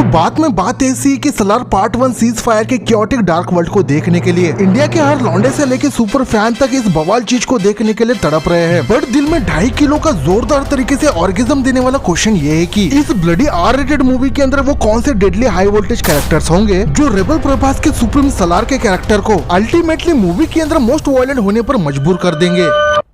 तो बात में बात ऐसी कि सलार पार्ट 1 सीज फायर के क्योटिक डार्क वर्ल्ड को देखने के लिए इंडिया के हर लौंडे से लेके सुपर फैन तक इस बवाल चीज को देखने के लिए तड़प रहे हैं। बट दिल में 2.5 किलो का जोरदार तरीके से ऑर्गेजम देने वाला क्वेश्चन ये है कि इस ब्लडी R-रेटेड मूवी के अंदर वो कौन से डेडली हाई वोल्टेज कैरेक्टर्स होंगे जो रेबल प्रभास के सुप्रीम सलार के कैरेक्टर को अल्टीमेटली मूवी के अंदर मोस्ट वायलेंट होने पर मजबूर कर देंगे।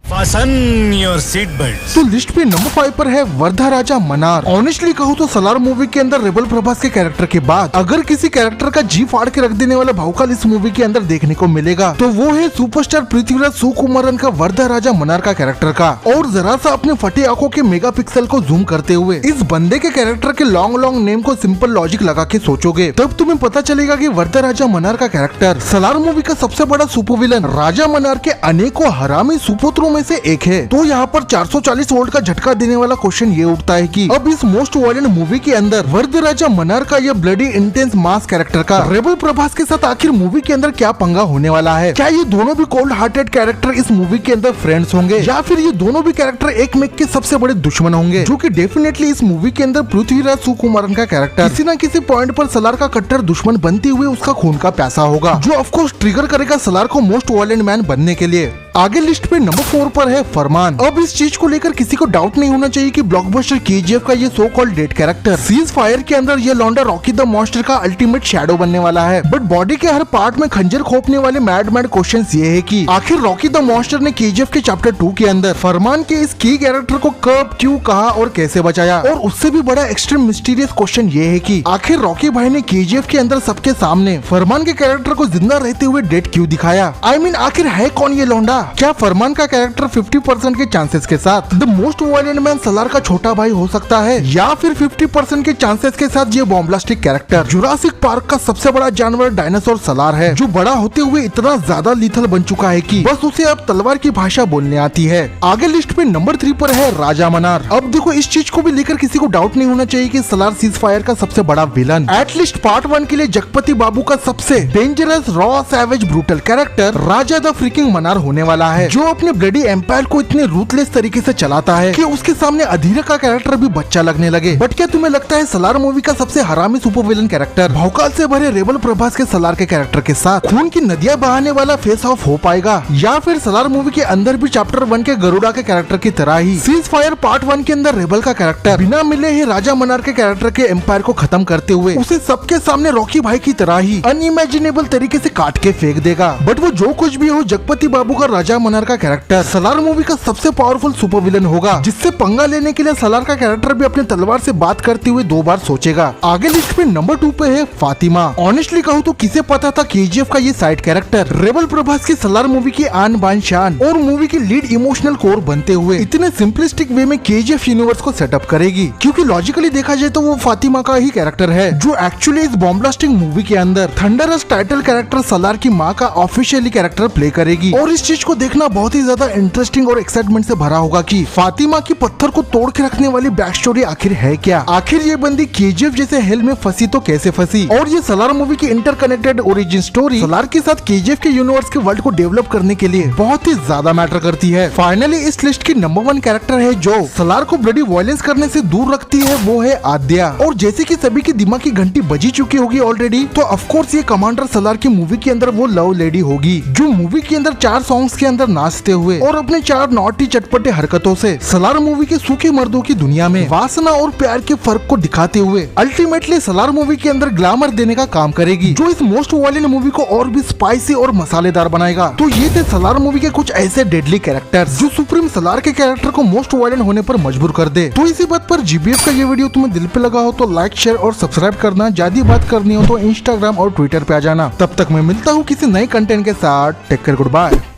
Fasten your seat belts। तो लिस्ट पे नंबर 5 पर है वर्धा राजा मनार। ऑनेस्टली कहूँ तो सलार मूवी के अंदर रेबल प्रभास के कैरेक्टर के बाद अगर किसी कैरेक्टर का जी फाड़ के रख देने वाला भौकाल इस मूवी के अंदर देखने को मिलेगा तो वो है सुपरस्टार पृथ्वीराज सुकुमारन का वर्धा राजा मनार का कैरेक्टर का। और जरा सा अपने फटे आंखों के मेगापिक्सल को जूम करते हुए इस बंदे के कैरेक्टर के लॉन्ग नेम को सिंपल लॉजिक लगा के सोचोगे तब तुम्हें पता चलेगा कि वर्धा राजा मनार का कैरेक्टर सलार मूवी का सबसे बड़ा सुपर विलन राजा मनार के अनेकों हरामी सुपुत्रों में से एक है। तो यहाँ पर 440 वोल्ट का झटका देने वाला क्वेश्चन ये उठता है कि अब इस मोस्ट वायलेंट मूवी के अंदर वर्धा राजा मनार का यह ब्लडी इंटेंस मास कैरेक्टर का रेबल प्रभास के साथ आखिर मूवी के अंदर क्या पंगा होने वाला है। क्या ये दोनों भी कोल्ड हार्टेड कैरेक्टर इस मूवी के अंदर फ्रेंड्स होंगे या फिर ये दोनों भी कैरेक्टर एक में के सबसे बड़े दुश्मन होंगे, जो कि डेफिनेटली इस मूवी के अंदर पृथ्वीराज सुकुमारन का कैरेक्टर किसी न किसी पॉइंट पर सलार का कट्टर दुश्मन बनते हुए उसका खून का प्यासा होगा, जो ऑफकोर्स ट्रिगर करेगा सलार को मोस्ट वायलेंट मैन बनने के लिए। आगे लिस्ट पे नंबर 4 पर है फरमान। अब इस चीज को लेकर किसी को डाउट नहीं होना चाहिए कि ब्लॉकबस्टर KGF का ये so called dead character cease fire के अंदर ये लौंडा रॉकी द मॉन्स्टर का अल्टीमेट शैडो बनने वाला है। बट बॉडी के हर पार्ट में खंजर खोपने वाले मैड क्वेश्चंस ये है कि आखिर रॉकी द मॉन्स्टर ने KGF के चैप्टर 2 के अंदर फरमान के इस की कैरेक्टर को कब, क्यों, कहा और कैसे बचाया। और उससे भी बड़ा एक्सट्रीम मिस्टीरियस क्वेश्चन ये है कि आखिर रॉकी भाई ने KGF के अंदर सबके सामने फरमान के कैरेक्टर को जिंदा रहते हुए डेड क्यों दिखाया। I mean, आखिर है कौन ये लौंडा। क्या फरमान का कैरेक्टर 50% के चांसेस के साथ the most violent man Salaar का छोटा भाई हो सकता है, या फिर 50% के चांसेस के साथ ये बॉम्ब्लास्टिक कैरेक्टर जुरासिक पार्क का सबसे बड़ा जानवर डायनासोर सलार है, जो बड़ा होते हुए इतना ज्यादा लीथल बन चुका है कि बस उसे अब तलवार की भाषा बोलने आती है। आगे लिस्ट पे नंबर 3 पर है राजा मनार। अब देखो इस चीज को भी लेकर किसी को डाउट नहीं होना चाहिए कि सलार सीज फायर का सबसे बड़ा विलन एटलीस्ट पार्ट 1 के लिए जगपति बाबू का सबसे dangerous raw savage brutal character Raja the freaking Mannaar होने वाला है, जो अपने ब्लडी एम्पायर को इतने रूथलेस तरीके से चलाता है कि उसके सामने अधीरा का कैरेक्टर भी बच्चा लगने लगे। बट क्या तुम्हें लगता है सलार मूवी का सबसे हरामी सुपर विलन कैरेक्टर भौकाल से भरे रेबल प्रभास के सलार के कैरेक्टर के साथ खून की नदियां बहाने वाला फेस ऑफ हो पाएगा, या फिर सलार मूवी के अंदर भी चैप्टर 1 के गरुड़ा के कैरेक्टर की तरह ही सीज फायर पार्ट 1 के अंदर रेबल का कैरेक्टर बिना मिले ही राजा मनार के कैरेक्टर के एम्पायर को खत्म करते हुए उसे सबके सामने रॉकी भाई की तरह ही अनइमेजिनेबल तरीके से काट के फेंक देगा। बट वो जो कुछ भी हो, जगपति बाबू का राजा मनार का कैरेक्टर सलार मूवी का सबसे पावरफुल सुपर विलन होगा, जिससे पंगा लेने के लिए सलार का कैरेक्टर भी अपने तलवार से बात करते हुए 2 बार सोचेगा। आगे लिस्ट पे नंबर 2 पे है फातिमा। ऑनेस्टली कहूँ तो किसे पता था KGF का ये साइड कैरेक्टर रेबल प्रभास की सलार मूवी की आन बान शान और मूवी की लीड इमोशनल कोर बनते हुए इतने सिंपलिस्टिक वे में KGF यूनिवर्स को सेटअप करेगी, क्योंकि लॉजिकली देखा जाए तो वो फातिमा का ही कैरेक्टर है जो एक्चुअली इस बॉम्ब्लास्टिंग मूवी के अंदर थंडरस टाइटल कैरेक्टर सलार की माँ का ऑफिशियली कैरेक्टर प्ले करेगी। और इस चीज को देखना बहुत ही ज्यादा इंटरेस्टिंग और एक्साइटमेंट से भरा होगा कि फातिमा की पत्थर को तोड़ के रखने वाली बैक स्टोरी आखिर है क्या। आखिर ये बंदी KGF जैसे हेल में फंसी तो कैसे फंसी, और ये सलार मूवी की इंटरकनेक्टेड ओरिजिन स्टोरी सलार के साथ KGF के यूनिवर्स के वर्ल्ड को डेवलप करने के लिए बहुत ही ज्यादा मैटर करती है। फाइनली इस लिस्ट की नंबर 1 कैरेक्टर है जो सलार को ब्लडी वायलेंस करने से दूर रखती है, वो है आद्या। और जैसे कि सभी की दिमाग की घंटी बजी चुकी होगी ऑलरेडी, तो ऑफकोर्स ये कमांडर सलार की मूवी के अंदर वो लव लेडी होगी जो मूवी के अंदर 4 सॉन्ग्स के अंदर नाचते हुए और अपने 4 नॉटी चटपटे हरकतों से सलार मूवी के सूखे मर्दों की दुनिया में वासना और प्यार के फर्क को दिखाते हुए अल्टीमेटली सलार मूवी के अंदर ग्लैमर देने का काम करेगी, जो इस मोस्ट वायलेंट मूवी को और भी स्पाइसी और मसालेदार बनाएगा। तो ये थे सलार मूवी के कुछ ऐसे डेडली कैरेक्टर्स जो सुप्रीम सलार के कैरेक्टर को मोस्ट वायलेंट होने पर मजबूर कर दे। तो इसी बात पर GBF का ये वीडियो तुम्हें दिल पे लगा हो तो लाइक, शेयर और सब्सक्राइब करना। ज्यादा बात करनी हो तो इंस्टाग्राम और ट्विटर पे आ जाना। तब तक मैं मिलता हूँ किसी नए कंटेंट के साथ। Take care, good bye.